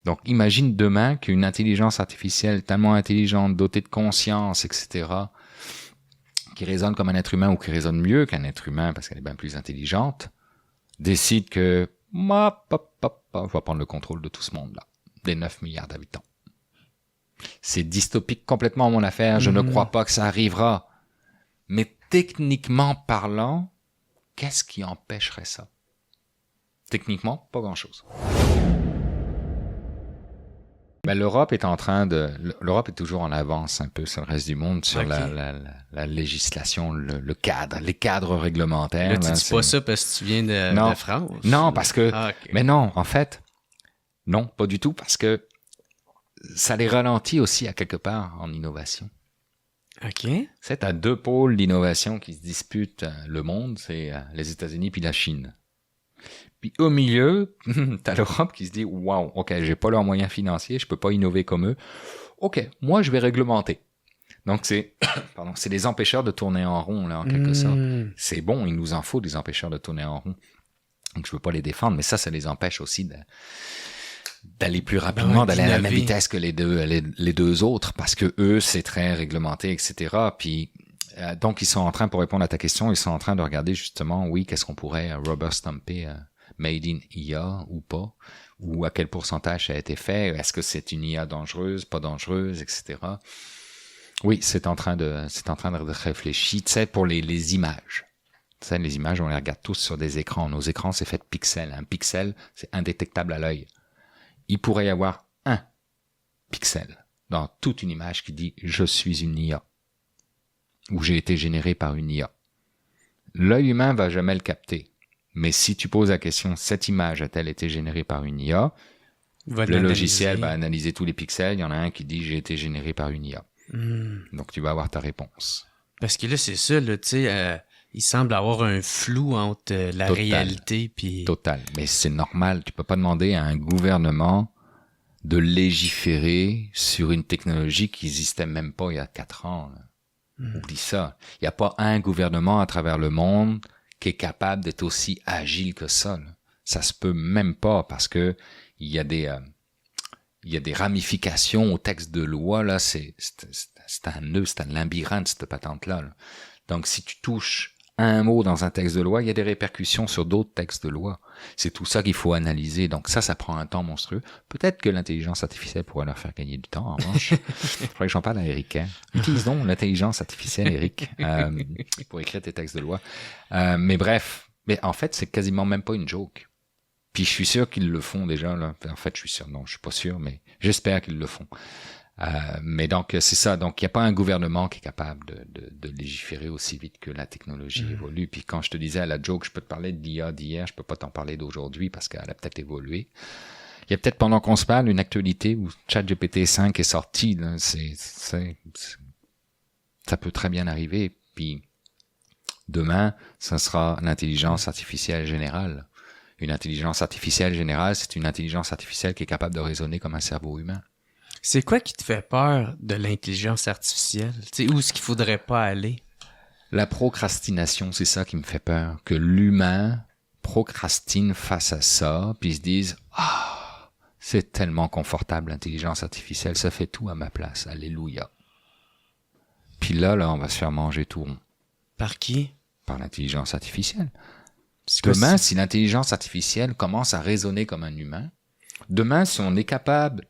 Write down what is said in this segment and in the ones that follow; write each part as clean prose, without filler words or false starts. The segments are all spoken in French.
Donc, imagine demain qu'une intelligence artificielle tellement intelligente, dotée de conscience, etc., qui raisonne comme un être humain ou qui raisonne mieux qu'un être humain parce qu'elle est bien plus intelligente, décide que moi, je vais prendre le contrôle de tout ce monde-là, des 9 milliards d'habitants. C'est dystopique complètement mon affaire, je ne crois pas que ça arrivera. Mais techniquement parlant, qu'est-ce qui empêcherait ça? Techniquement, pas grand-chose. Ben, l'Europe est toujours en avance un peu sur le reste du monde, sur la législation, le cadre, les cadres réglementaires. Là, tu dis pas ça parce que tu viens de France? Non, parce que, okay. Mais non, en fait, non, pas du tout, parce que ça les ralentit aussi à quelque part en innovation. OK. C'est à deux pôles d'innovation qui se disputent le monde, c'est les États-Unis puis la Chine. Puis au milieu, t'as l'Europe qui se dit « Wow, ok, j'ai pas leurs moyens financiers, je peux pas innover comme eux. Ok, moi je vais réglementer. » Donc c'est les empêcheurs de tourner en rond, là, en quelque sorte. C'est bon, il nous en faut des empêcheurs de tourner en rond. Donc je veux pas les défendre, mais ça les empêche aussi d'aller plus rapidement, d'aller à la même vitesse que les deux autres, parce que eux, c'est très réglementé, etc. Puis donc ils sont en train, pour répondre à ta question, ils sont en train de regarder justement, oui, qu'est-ce qu'on pourrait rubber stamper made in IA ou pas, ou à quel pourcentage ça a été fait, est-ce que c'est une IA dangereuse, pas dangereuse, etc. Oui, c'est en train de réfléchir, tu sais, pour les images. Tu sais, les images, on les regarde tous sur des écrans. Nos écrans, c'est fait de pixels. Un pixel, c'est indétectable à l'œil. Il pourrait y avoir un pixel dans toute une image qui dit « Je suis une IA » ou « J'ai été généré par une IA ». L'œil humain va jamais le capter. Mais si tu poses la question « Cette image a-t-elle été générée par une IA ?» Le logiciel va analyser tous les pixels. Il y en a un qui dit « J'ai été généré par une IA ». Donc, tu vas avoir ta réponse. Parce que là, c'est ça, là, tu sais, il semble avoir un flou entre la réalité puis... Total. Mais c'est normal. Tu peux pas demander à un gouvernement de légiférer sur une technologie qui n'existait même pas il y a 4 ans. Oublie ça. Il n'y a pas un gouvernement à travers le monde qui est capable d'être aussi agile que ça. Là. Ça se peut même pas parce que il y a des ramifications au texte de loi. Là, c'est un nœud, c'est un labyrinthe, cette patente-là. Là. Donc, si tu touches un mot dans un texte de loi, il y a des répercussions sur d'autres textes de loi. C'est tout ça qu'il faut analyser. Donc ça prend un temps monstrueux. Peut-être que l'intelligence artificielle pourrait leur faire gagner du temps, en revanche. Il faudrait que j'en parle à Eric. Hein. Utilisons l'intelligence artificielle, Eric, pour écrire tes textes de loi. Mais bref, mais en fait, c'est quasiment même pas une joke. Puis je suis sûr qu'ils le font déjà. Là. En fait, je suis sûr. Non, je suis pas sûr, mais j'espère qu'ils le font. Mais donc, c'est ça. Donc, il n'y a pas un gouvernement qui est capable de légiférer aussi vite que la technologie évolue. Puis quand je te disais à la joke, je peux te parler de l'IA d'hier, je peux pas t'en parler d'aujourd'hui parce qu'elle a peut-être évolué. Il y a peut-être pendant qu'on se parle une actualité où ChatGPT 5 est sorti. Là. Ça peut très bien arriver. Puis demain, ça sera l'intelligence artificielle générale. Une intelligence artificielle générale, c'est une intelligence artificielle qui est capable de raisonner comme un cerveau humain. C'est quoi qui te fait peur de l'intelligence artificielle? Tu sais, où est-ce qu'il faudrait pas aller? La procrastination, c'est ça qui me fait peur. Que l'humain procrastine face à ça, puis se dise « Ah, c'est tellement confortable l'intelligence artificielle, ça fait tout à ma place, alléluia. » Puis là, on va se faire manger tout rond. Par qui? Par l'intelligence artificielle. Demain, si l'intelligence artificielle commence à raisonner comme un humain, demain, si on est capable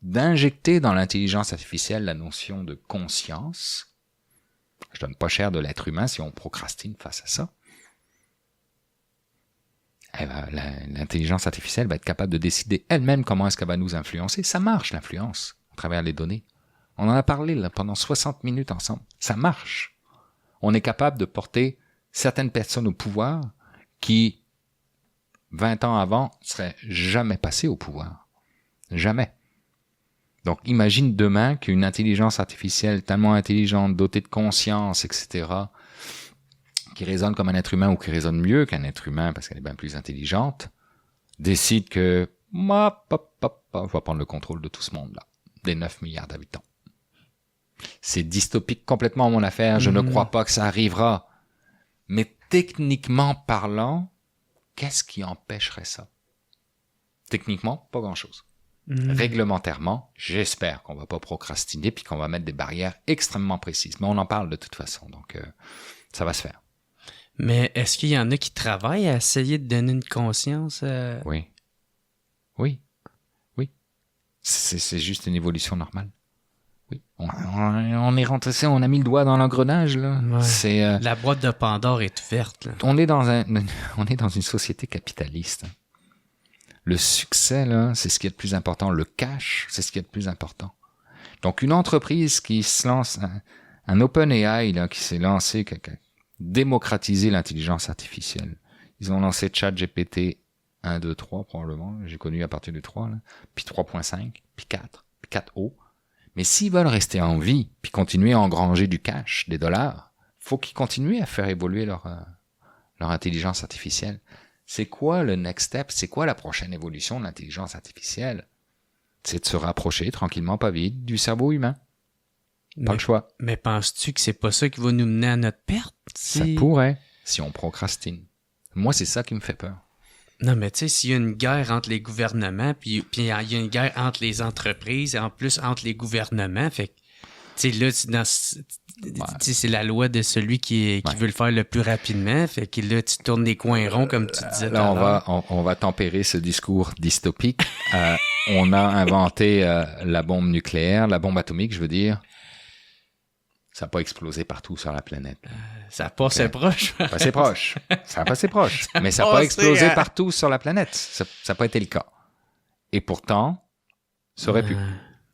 d'injecter dans l'intelligence artificielle la notion de conscience, je donne pas cher de l'être humain si on procrastine face à ça, eh ben, l'intelligence artificielle va être capable de décider elle-même comment est-ce qu'elle va nous influencer. Ça marche, l'influence, à travers les données. On en a parlé là, pendant 60 minutes ensemble. Ça marche. On est capable de porter certaines personnes au pouvoir qui, 20 ans avant, seraient jamais passées au pouvoir. Jamais. Donc, imagine demain qu'une intelligence artificielle tellement intelligente, dotée de conscience, etc., qui raisonne comme un être humain ou qui raisonne mieux qu'un être humain parce qu'elle est bien plus intelligente, décide que moi, je vais prendre le contrôle de tout ce monde-là, des 9 milliards d'habitants. C'est dystopique complètement mon affaire, je ne crois pas que ça arrivera. Mais techniquement parlant, qu'est-ce qui empêcherait ça? Techniquement, pas grand-chose. Réglementairement, j'espère qu'on va pas procrastiner puis qu'on va mettre des barrières extrêmement précises. Mais on en parle de toute façon, donc ça va se faire. Mais est-ce qu'il y en a qui travaillent à essayer de donner une conscience? Oui. C'est juste une évolution normale. Oui. On est rentré, on a mis le doigt dans l'engrenage, là. Ouais. La boîte de Pandore est ouverte, là. On est dans une société capitaliste. Le succès, là, c'est ce qui est le plus important. Le cash, c'est ce qui est le plus important. Donc, une entreprise qui se lance, un OpenAI, là, qui s'est lancé, qui a démocratisé l'intelligence artificielle. Ils ont lancé ChatGPT 1, 2, 3, probablement. J'ai connu à partir du 3, là. Puis 3.5, puis 4, puis 4O. Mais s'ils veulent rester en vie, puis continuer à engranger du cash, des dollars, faut qu'ils continuent à faire évoluer leur intelligence artificielle. C'est quoi le next step? C'est quoi la prochaine évolution de l'intelligence artificielle? C'est de se rapprocher tranquillement, pas vite, du cerveau humain. Pas le choix. Mais penses-tu que c'est pas ça qui va nous mener à notre perte? Ça pourrait, si on procrastine. Moi, c'est ça qui me fait peur. Non, mais tu sais, s'il y a une guerre entre les gouvernements, puis il y a une guerre entre les entreprises, et en plus entre les gouvernements, fait que, tu sais, là, c'est la loi de celui qui veut le faire le plus rapidement, fait que là, tu tournes des coins ronds, comme tu disais. Là, on va tempérer ce discours dystopique. On a inventé la bombe nucléaire, la bombe atomique, je veux dire. Ça n'a pas explosé partout sur la planète. Ça a passé proche. Ça a passé proche. Ça a passé proche. Mais ça n'a pas explosé partout sur la planète. Ça n'a pas été le cas. Et pourtant, ça aurait pu.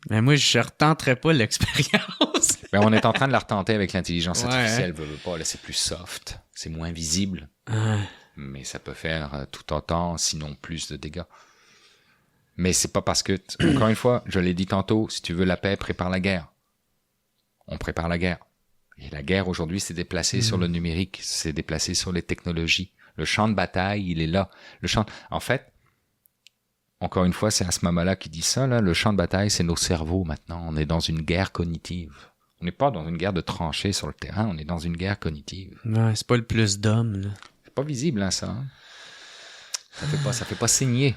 Mais moi, je ne retenterais pas l'expérience. Mais on est en train de la retenter avec l'intelligence artificielle. Veut pas, là, c'est plus soft. C'est moins visible. Mais ça peut faire tout autant, sinon plus de dégâts. Mais c'est pas parce que, encore une fois, je l'ai dit tantôt, si tu veux la paix, prépare la guerre. On prépare la guerre. Et la guerre, aujourd'hui, s'est déplacée sur le numérique, s'est déplacée sur les technologies. Le champ de bataille, il est là. En fait, encore une fois, c'est Asmamala qui dit ça, là. Le champ de bataille, c'est nos cerveaux, maintenant. On est dans une guerre cognitive. On n'est pas dans une guerre de tranchées sur le terrain, on est dans une guerre cognitive. Ouais, c'est pas le plus d'hommes, là. C'est pas visible, hein, ça. Hein? Ça fait pas saigner.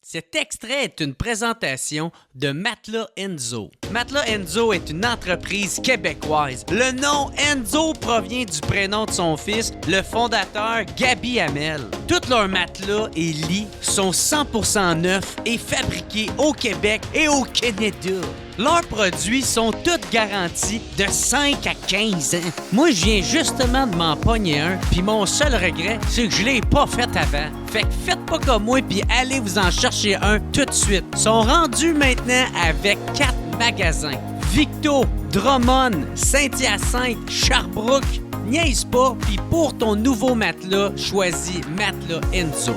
Cet extrait est une présentation de Matelas Enzo. Matelas Enzo est une entreprise québécoise. Le nom Enzo provient du prénom de son fils, le fondateur Gabi Hamel. Tous leurs matelas et lits sont 100% neufs et fabriqués au Québec et au Canada. Leurs produits sont tous garantis de 5 à 15 ans. Moi, je viens justement de m'en pogner un, puis mon seul regret, c'est que je l'ai pas fait avant. Fait que faites pas comme moi, puis allez vous en chercher un tout de suite. Ils sont rendus maintenant avec 4 magasins. Victo, Drummond, Saint-Hyacinthe, Sherbrooke. Niaise pas, puis pour ton nouveau matelas, choisis Matelas Enzo.